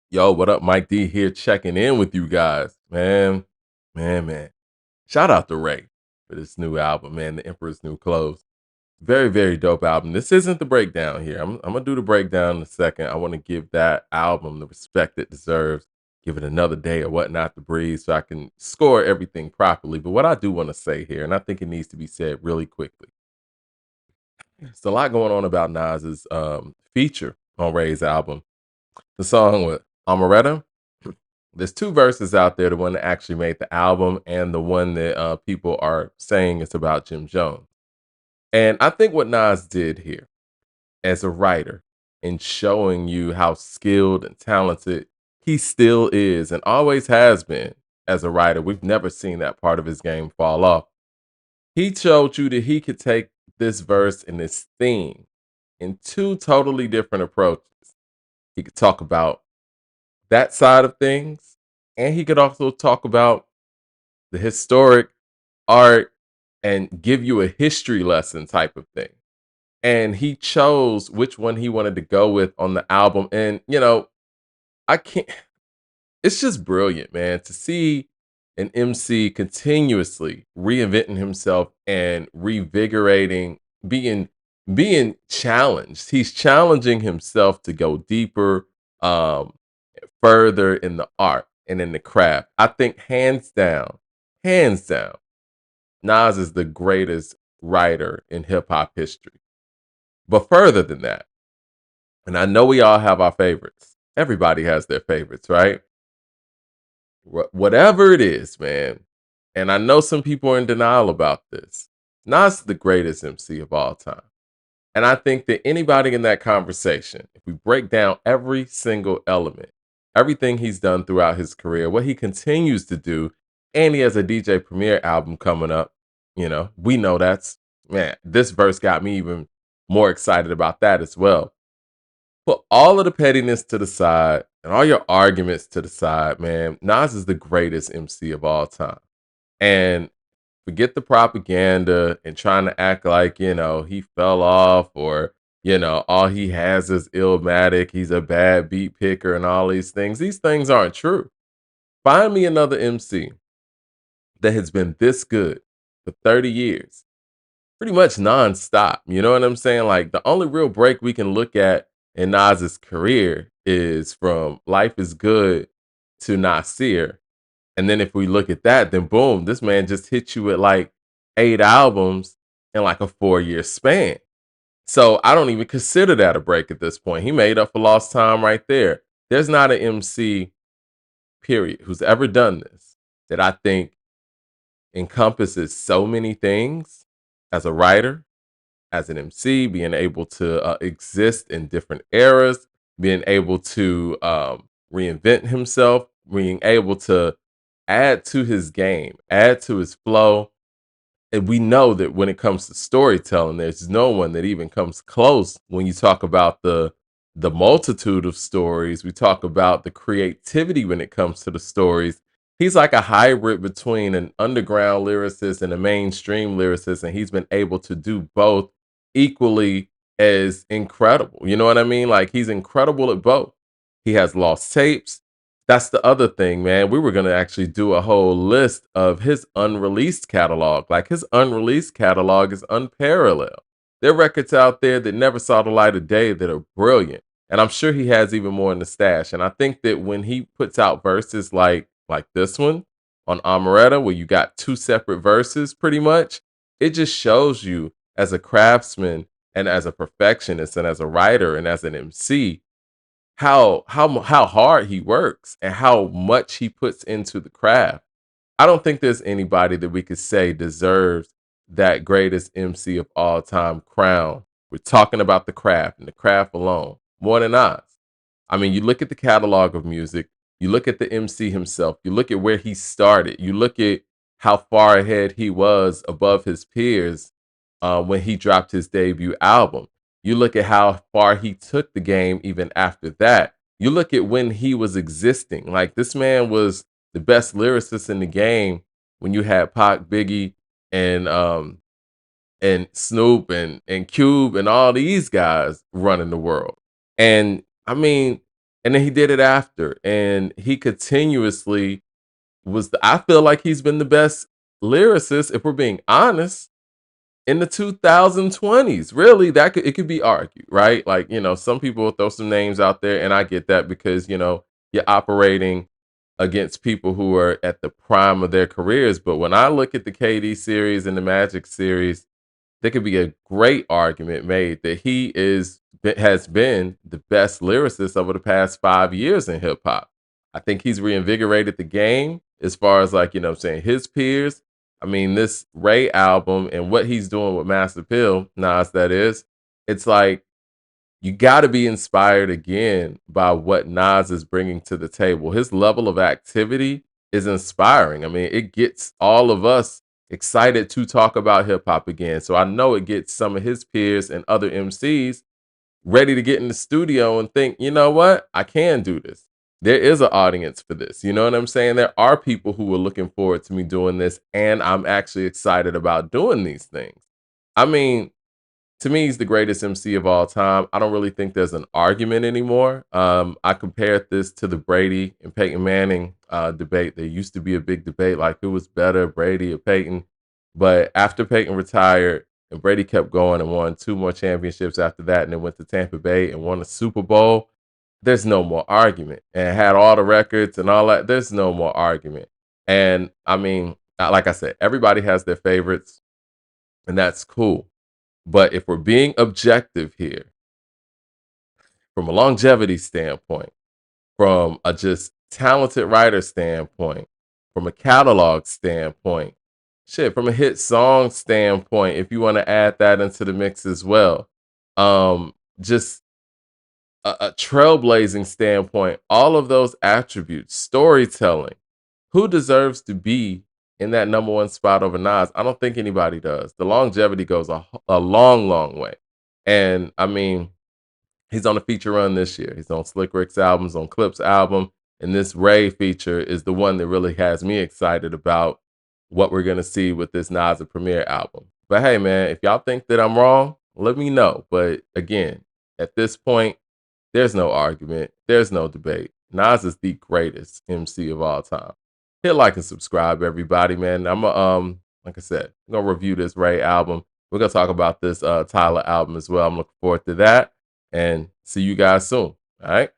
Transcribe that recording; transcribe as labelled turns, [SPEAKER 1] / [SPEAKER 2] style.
[SPEAKER 1] Yo, what up? Mike D here checking in with you guys. Man. Shout out to Ray for this new album, man. The Emperor's New Clothes. Very, very dope album. This isn't the breakdown here. I'm gonna do the breakdown in a second. I want to give that album the respect it deserves. Give it another day or whatnot to breathe so I can score everything properly. But what I do want to say here, and I think it needs to be said really quickly. There's a lot going on about Nas's feature on Ray's album. The song with Omerta. There's two verses out there, the one that actually made the album and the one that people are saying it's about Jim Jones. And I think what Nas did here as a writer in showing you how skilled and talented he still is and always has been as a writer, we've never seen that part of his game fall off. He showed you that he could take this verse and this theme in two totally different approaches. He could talk about that side of things, and he could also talk about the historic art and give you a history lesson type of thing. And he chose which one he wanted to go with on the album. And, I can't, it's just brilliant, man, to see an MC continuously reinventing himself and revigorating, being challenged. He's challenging himself to go deeper, um, further in the art and in the craft. I think hands down, Nas is the greatest writer in hip hop history. But further than that, and I know we all have our favorites. Everybody has their favorites, right? Whatever it is, man. And I know some people are in denial about this. Nas is the greatest MC of all time. And I think that anybody in that conversation, if we break down every single element, everything he's done throughout his career, what he continues to do, and he has a DJ Premier album coming up, we know man, this verse got me even more excited about that as well. Put all of the pettiness to the side and all your arguments to the side, man. Nas is the greatest MC of all time. And forget the propaganda and trying to act like, he fell off or, all he has is Illmatic. He's a bad beat picker and all these things. These things aren't true. Find me another MC that has been this good for 30 years, pretty much nonstop. You know what I'm saying? Like the only real break we can look at in Nas's career is from Life is Good to Nasir. And then if we look at that, then boom, this man just hit you with like 8 albums in like a 4-year span. So I don't even consider that a break at this point. He made up for lost time right there. There's not an MC, period, who's ever done this that I think encompasses so many things as a writer, as an MC, being able to exist in different eras, being able to reinvent himself, being able to add to his game, add to his flow. And we know that when it comes to storytelling, there's no one that even comes close when you talk about the multitude of stories. We talk about the creativity when it comes to the stories. He's like a hybrid between an underground lyricist and a mainstream lyricist, and he's been able to do both equally as incredible. You know what I mean? Like he's incredible at both. He has lost tapes. That's the other thing, man. We were going to actually do a whole list of his unreleased catalog. Like his unreleased catalog is unparalleled. There are records out there that never saw the light of day that are brilliant. And I'm sure he has even more in the stash. And I think that when he puts out verses like this one on Amaretta, where you got two separate verses pretty much, it just shows you as a craftsman and as a perfectionist and as a writer and as an MC how hard he works and how much he puts into the craft. I don't think there's anybody that we could say deserves that greatest MC of all time crown. We're talking about the craft and the craft alone more than us. I mean, you look at the catalog of music, you look at the MC himself, you look at where he started, you look at how far ahead he was above his peers when he dropped his debut album. You look at how far he took the game even after that. You look at when he was existing. Like this man was the best lyricist in the game when you had Pac, Biggie, and Snoop and Cube and all these guys running the world. And I mean, and then he did it after, and he continuously I feel like he's been the best lyricist, if we're being honest, in the 2020s. Really, it could be argued, right? Like, some people will throw some names out there, and I get that because, you're operating against people who are at the prime of their careers. But when I look at the KD series and the Magic series, there could be a great argument made that has been the best lyricist over the past 5 years in hip hop. I think he's reinvigorated the game as far as, like, what I'm saying, his peers. I mean, this Ray album and what he's doing with Mass Appeal, Nas, that is, it's like you got to be inspired again by what Nas is bringing to the table. His level of activity is inspiring. I mean, it gets all of us excited to talk about hip hop again. So I know it gets some of his peers and other MCs ready to get in the studio and think, you know what? I can do this. There is an audience for this. You know what I'm saying? There are people who are looking forward to me doing this, and I'm actually excited about doing these things. I mean, to me, he's the greatest MC of all time. I don't really think there's an argument anymore. I compared this to the Brady and Peyton Manning debate. There used to be a big debate, like who was better, Brady or Peyton. But after Peyton retired and Brady kept going and won two more championships after that, and then went to Tampa Bay and won a Super Bowl, there's no more argument. And had all the records and all that, there's no more argument. And I mean, like I said, everybody has their favorites, and that's cool. But if we're being objective here, from a longevity standpoint, from a just talented writer standpoint, from a catalog standpoint, shit, from a hit song standpoint, if you want to add that into the mix as well, just a trailblazing standpoint, all of those attributes, storytelling, who deserves to be in that number one spot over Nas? I don't think anybody does. The longevity goes a long, long way. And I mean, he's on a feature run this year. He's on Slick Rick's albums, on Clip's album. And this Ray feature is the one that really has me excited about what we're going to see with this Nas premiere album. But hey, man, if y'all think that I'm wrong, let me know. But again, at this point, there's no argument. There's no debate. Nas is the greatest MC of all time. Hit like and subscribe, everybody, man. Like I said, I'm gonna review this Ray album. We're gonna talk about this Tyler album as well. I'm looking forward to that, and see you guys soon. All right.